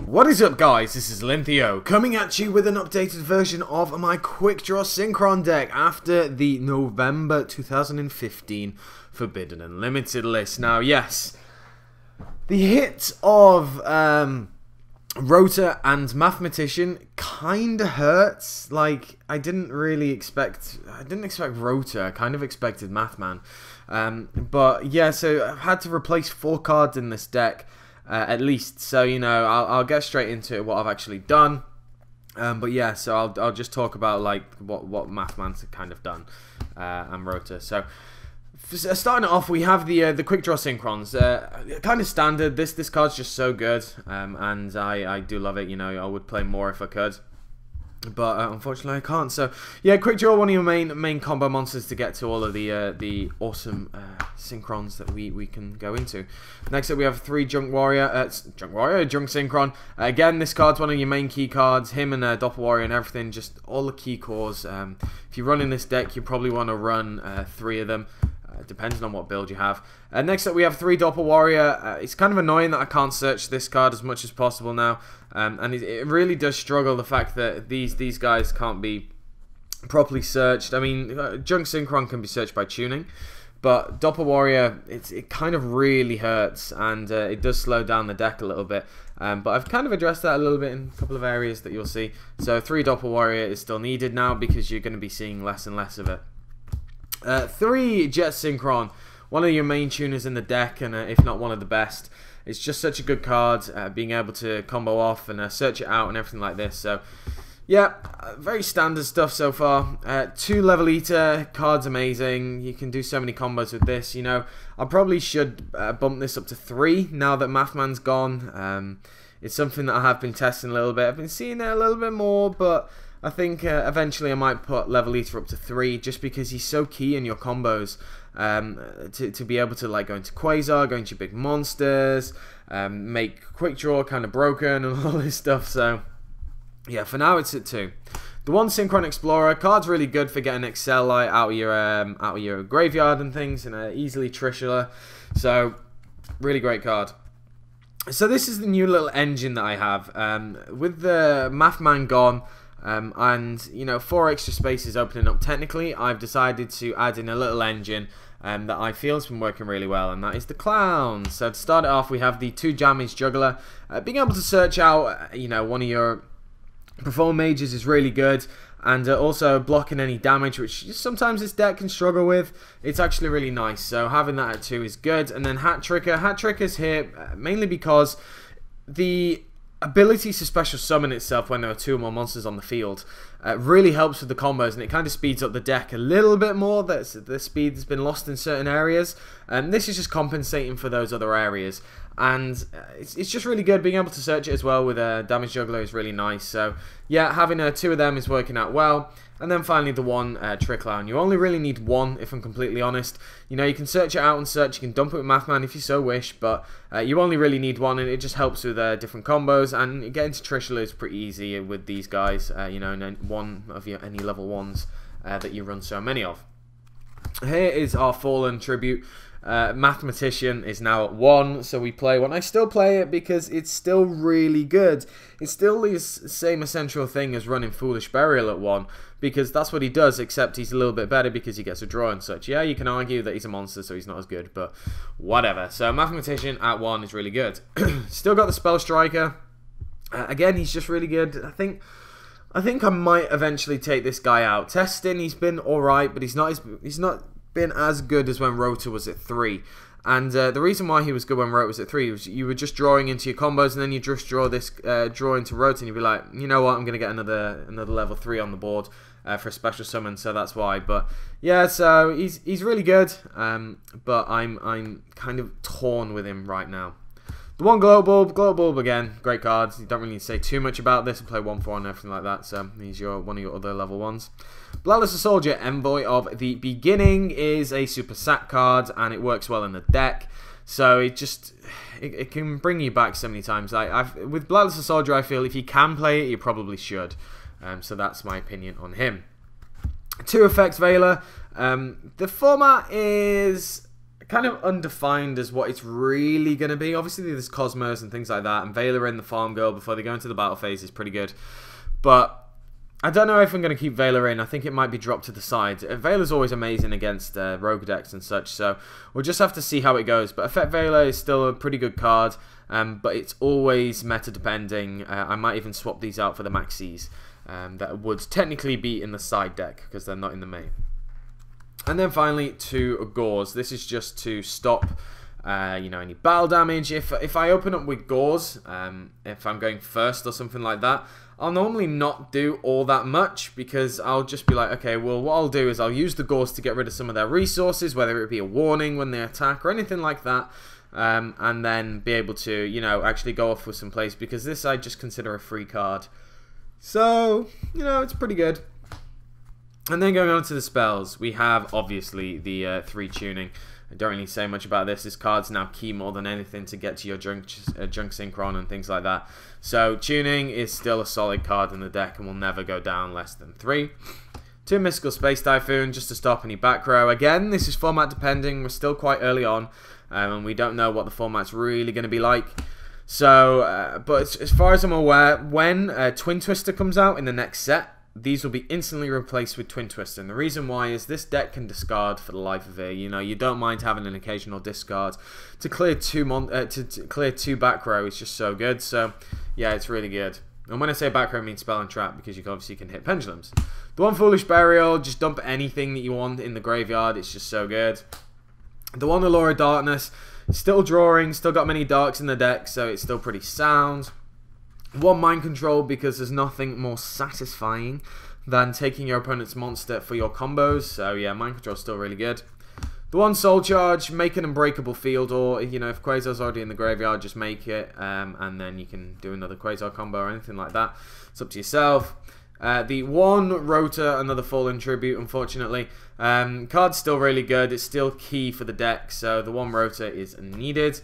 What is up, guys? This is Linthio coming at you with an updated version of my Quickdraw Synchron deck after the November 2015 Forbidden Unlimited list. Now, yes, the hit of Rota and Mathematician kinda hurts. Like, I didn't expect Rota. I kind of expected Mathman. But yeah, so I've had to replace 4 cards in this deck. At least, so you know, I'll get straight into what I've actually done. But yeah, so I'll just talk about like what Mathman's kind of done and Rota. So starting off, we have the Quickdraw Synchrons. Kind of standard. This card's just so good, and I do love it. You know, I would play more if I could. But unfortunately I can't. So yeah, Quickdraw, one of your main combo monsters to get to all of the awesome Synchrons that we can go into. Next up we have 3 Junk Synchron. Again, this card's one of your main key cards. Him and Doppel Warrior and everything, just all the key cores. If you're running this deck, you probably want to run 3 of them. Depending on what build you have. Next up we have 3 Doppel Warrior. It's kind of annoying that I can't search this card as much as possible now. And it really does struggle, the fact that these guys can't be properly searched. I mean, Junk Synchron can be searched by tuning, but Doppel Warrior, it kind of really hurts, and it does slow down the deck a little bit. But I've kind of addressed that a little bit in a couple of areas that you'll see. So 3 Doppel Warrior is still needed now because you're going to be seeing less and less of it. 3 Jet Synchron, one of your main tuners in the deck, and if not one of the best. It's just such a good card, being able to combo off and search it out and everything like this. So yeah, very standard stuff so far. 2 Level Eater, card's amazing. You can do so many combos with this. You know, I probably should bump this up to 3 now that Mathman's gone. It's something that I have been testing a little bit. I've been seeing it a little bit more, but I think eventually I might put Level Eater up to 3, just because he's so key in your combos. To be able to like go into Quasar, go into big monsters, make Quickdraw kind of broken and all this stuff. So yeah, for now it's at 2. The 1 Synchron Explorer card's really good for getting Excel Light out of your graveyard and things, and easily Trishula. So really great card. So this is the new little engine that I have with the Mathman gone. And you know, 4 extra spaces opening up. Technically, I've decided to add in a little engine that I feel has been working really well, and that is the Clown. So to start it off, we have the 2 Damage Juggler. Being able to search out, you know, one of your Perform Mages is really good, and also blocking any damage, which sometimes this deck can struggle with. It's actually really nice. So having that at 2 is good. And then Hat Tricker. Hat Tricker's here mainly because the ability to special summon itself when there are 2 or more monsters on the field really helps with the combos, and it kind of speeds up the deck a little bit more. The speed has been lost in certain areas, and this is just compensating for those other areas. And it's just really good. Being able to search it as well with a Damage Juggler is really nice. So yeah, having 2 of them is working out well. And then finally the 1 Trick Clown. You only really need 1, if I'm completely honest. You know, you can search it out and search. You can dump it with Mathman if you so wish, but you only really need 1, and it just helps with different combos. And getting to Trishula is pretty easy with these guys. You know, and then 1 of your any level 1s that you run so many of. Here is our Fallen Tribute. Mathematician is now at 1, so we play 1. I still play it because it's still really good. It's still the same essential thing as running Foolish Burial at 1, because that's what he does, except he's a little bit better because he gets a draw and such. Yeah, you can argue that he's a monster, so he's not as good, but whatever. So Mathematician at 1 is really good. Still got the Spell Striker. Again, he's just really good. I think I might eventually take this guy out. Testing, he's been alright, but he's not been as good as when Rota was at 3. And the reason why he was good when Rota was at 3 was you were just drawing into your combos, and then you just draw into Rota, and you'd be like, you know what, I'm gonna get another level 3 on the board for a special summon, so that's why. But yeah, so he's really good, but I'm kind of torn with him right now. The 1 Glow Bulb again, great cards. You don't really need to say too much about this. We'll play 1/4 and everything like that, so he's one of your other level 1s. Bloodless Soldier, Envoy of the Beginning, is a super sack card, and it works well in the deck. So it can bring you back so many times. With Bloodless Soldier, I feel if you can play it, you probably should. So that's my opinion on him. 2 Effects Veiler. The format is kind of undefined as what it's really going to be. Obviously, there's Cosmos and things like that, and Veiler in the farm girl before they go into the battle phase is pretty good. But I don't know if I'm going to keep Veiler in. I think it might be dropped to the side. Veiler's always amazing against rogue decks and such, so we'll just have to see how it goes. But Effect Veiler is still a pretty good card, but it's always meta depending. I might even swap these out for the Maxis that would technically be in the side deck because they're not in the main. And then finally to Gauze. This is just to stop you know, any battle damage. If I open up with Gauze, if I'm going first or something like that, I'll normally not do all that much because I'll just be like, okay, well, what I'll do is I'll use the Gauze to get rid of some of their resources, whether it be a warning when they attack or anything like that, and then be able to, you know, actually go off with some plays, because this I just consider a free card. So, you know, it's pretty good. And then going on to the spells, we have obviously the 3 tuning. I don't really say much about this. This card's now key more than anything to get to your junk synchron and things like that. So tuning is still a solid card in the deck and will never go down less than 3. 2 Mystical Space Typhoon just to stop any back row. Again, this is format depending. We're still quite early on, and we don't know what the format's really going to be like. So, but as far as I'm aware, when Twin Twister comes out in the next set, these will be instantly replaced with Twin Twister. And the reason why is this deck can discard for the life of it. You know, you don't mind having an occasional discard. To clear 2 clear 2 back row is just so good. So, yeah, it's really good. And when I say back row, I mean spell and trap, because you obviously can hit pendulums. The 1 Foolish Burial, just dump anything that you want in the graveyard. It's just so good. The 1 Allure of Darkness, still drawing, still got many darks in the deck, so it's still pretty sound. 1 Mind Control, because there's nothing more satisfying than taking your opponent's monster for your combos. So yeah, Mind Control's still really good. The 1 Soul Charge, make an unbreakable field, or you know, if Quasar's already in the graveyard, just make it, and then you can do another Quasar combo or anything like that. It's up to yourself. The 1 Rota, another Fallen Tribute, unfortunately. Card's still really good. It's still key for the deck, so the 1 Rota is needed.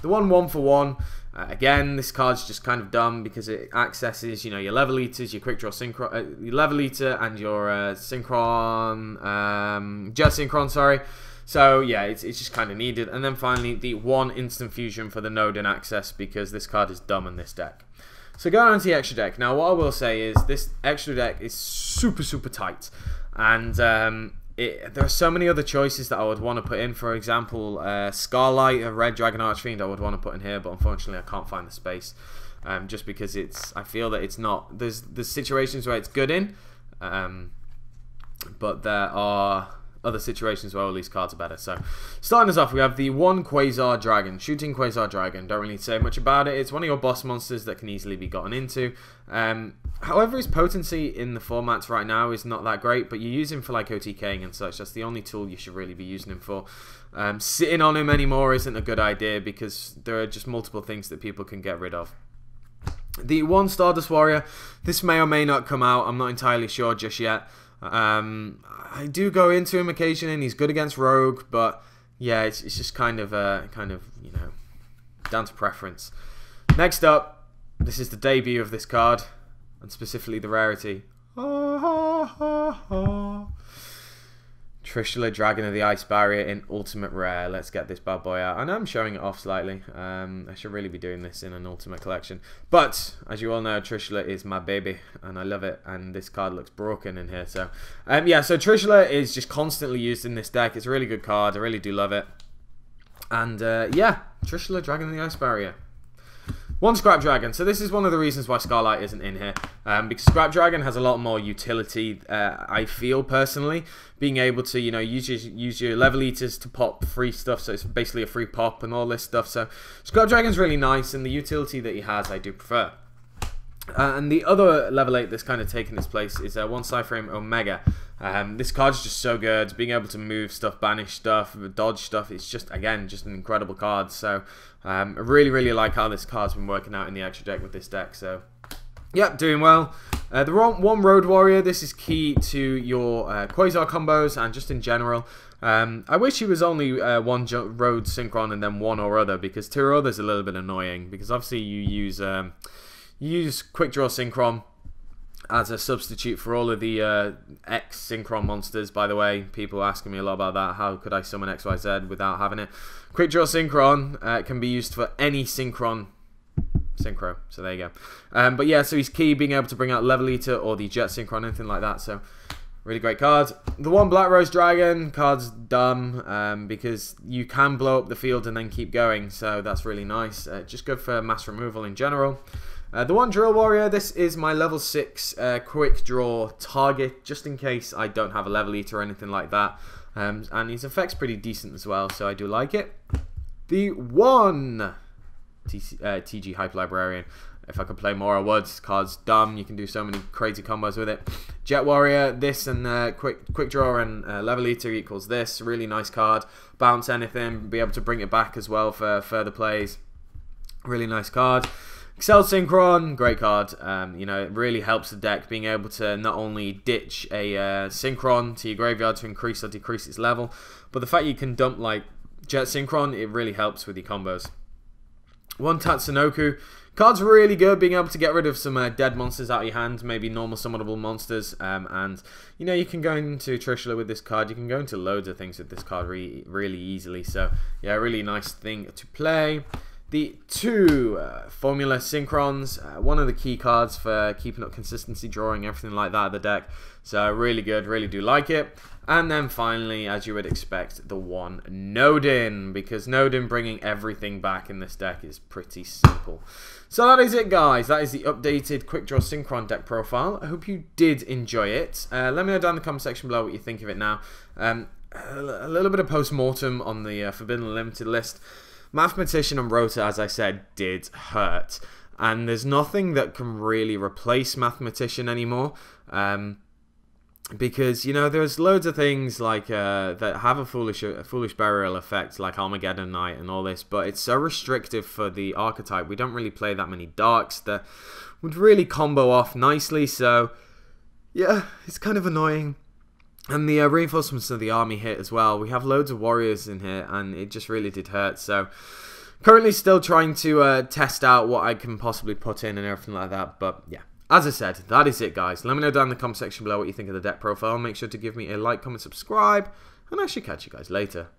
The 1 for 1. Again, this card's just kind of dumb because it accesses, you know, your level eaters, your Quickdraw Synchron, your level eater, and your Synchron, Jet Synchron, sorry. So yeah, it's just kind of needed. And then finally, the 1 Instant Fusion for the Node in access, because this card is dumb in this deck. So going on to the extra deck. Now, what I will say is this extra deck is super, super tight, and there are so many other choices that I would want to put in. For example, Scarlight, a Red Dragon Archfiend, I would want to put in here, but unfortunately I can't find the space, just because I feel that it's not. There's situations where it's good in, but there are other situations where all these cards are better. So starting us off, we have the 1 Quasar Dragon, Shooting Quasar Dragon. Don't really say much about it. It's one of your boss monsters that can easily be gotten into. However, his potency in the formats right now is not that great, but you use him for like OTKing and such. That's the only tool you should really be using him for. Sitting on him anymore isn't a good idea, because there are just multiple things that people can get rid of. The 1 Stardust Warrior, this may or may not come out. I'm not entirely sure just yet. I do go into him occasionally, and he's good against Rogue, but yeah, it's just kind of you know, down to preference. Next up, this is the debut of this card, and specifically the rarity. Trishula, Dragon of the Ice Barrier in Ultimate Rare. Let's get this bad boy out. I know I'm showing it off slightly. I should really be doing this in an Ultimate collection. But, as you all know, Trishula is my baby, and I love it. And this card looks broken in here. So, yeah, so Trishula is just constantly used in this deck. It's a really good card. I really do love it. And, yeah, Trishula, Dragon of the Ice Barrier. 1 Scrap Dragon. So this is one of the reasons why Scarlight isn't in here, because Scrap Dragon has a lot more utility. I feel personally, being able to, you know, use your level eaters to pop free stuff. So it's basically a free pop and all this stuff. So Scrap Dragon's really nice, and the utility that he has, I do prefer. And the other level 8 that's kind of taken its place is 1 Cyframe Omega. This card's just so good. Being able to move stuff, banish stuff, dodge stuff, it's just, again, just an incredible card. So I really, really like how this card's been working out in the extra deck with this deck. So, yep, doing well. The 1 Road Warrior, this is key to your Quasar combos and just in general. I wish he was only 1 Road Synchron and then 1 or other, because 2 or other is a little bit annoying, because obviously you use Quickdraw Synchron, as a substitute for all of the X Synchron monsters. By the way, people asking me a lot about that. How could I summon XYZ without having it? Quickdraw Synchron can be used for any Synchron Synchro. So there you go. But yeah, so he's key being able to bring out Level Eater or the Jet Synchron, anything like that. So really great card. The one Black Rose Dragon card's dumb because you can blow up the field and then keep going. So that's really nice. Just good for mass removal in general. The one Drill Warrior, this is my level 6 quick draw target, just in case I don't have a Level Eater or anything like that. And his effect's pretty decent as well, so I do like it. The one TG Hype Librarian, if I could play more I would. Card's dumb, you can do so many crazy combos with it. Jet Warrior, this and quick draw and Level Eater equals this. Really nice card. Bounce anything, be able to bring it back as well for further plays. Really nice card. Excel Synchron, great card. You know, it really helps the deck being able to not only ditch a Synchron to your graveyard to increase or decrease its level, but the fact you can dump like Jet Synchron, it really helps with your combos. One Tatsunoku, card's really good, being able to get rid of some dead monsters out of your hand, maybe normal summonable monsters, and you know, you can go into Trishula with this card, you can go into loads of things with this card really easily, so yeah, really nice thing to play. The two Formula Synchrons, one of the key cards for keeping up consistency, drawing, everything like that of the deck. So really good, really do like it. And then finally, as you would expect, the one Nodin, because Nodin bringing everything back in this deck is pretty simple. So that is it, guys. That is the updated Quickdraw Synchron deck profile. I hope you did enjoy it. Let me know down in the comment section below what you think of it now. A little bit of post-mortem on the Forbidden Unlimited list. Mathematician and Rota, as I said, did hurt. And there's nothing that can really replace Mathematician anymore. Because, you know, there's loads of things like that have a foolish burial effect, like Armageddon Knight and all this, but it's so restrictive for the archetype. We don't really play that many darks that would really combo off nicely, so yeah, it's kind of annoying. And the reinforcements of the army hit as well. We have loads of warriors in here, and it just really did hurt. So currently still trying to test out what I can possibly put in and everything like that. But yeah, as I said, that is it, guys. Let me know down in the comment section below what you think of the deck profile. Make sure to give me a like, comment, subscribe, and I should catch you guys later.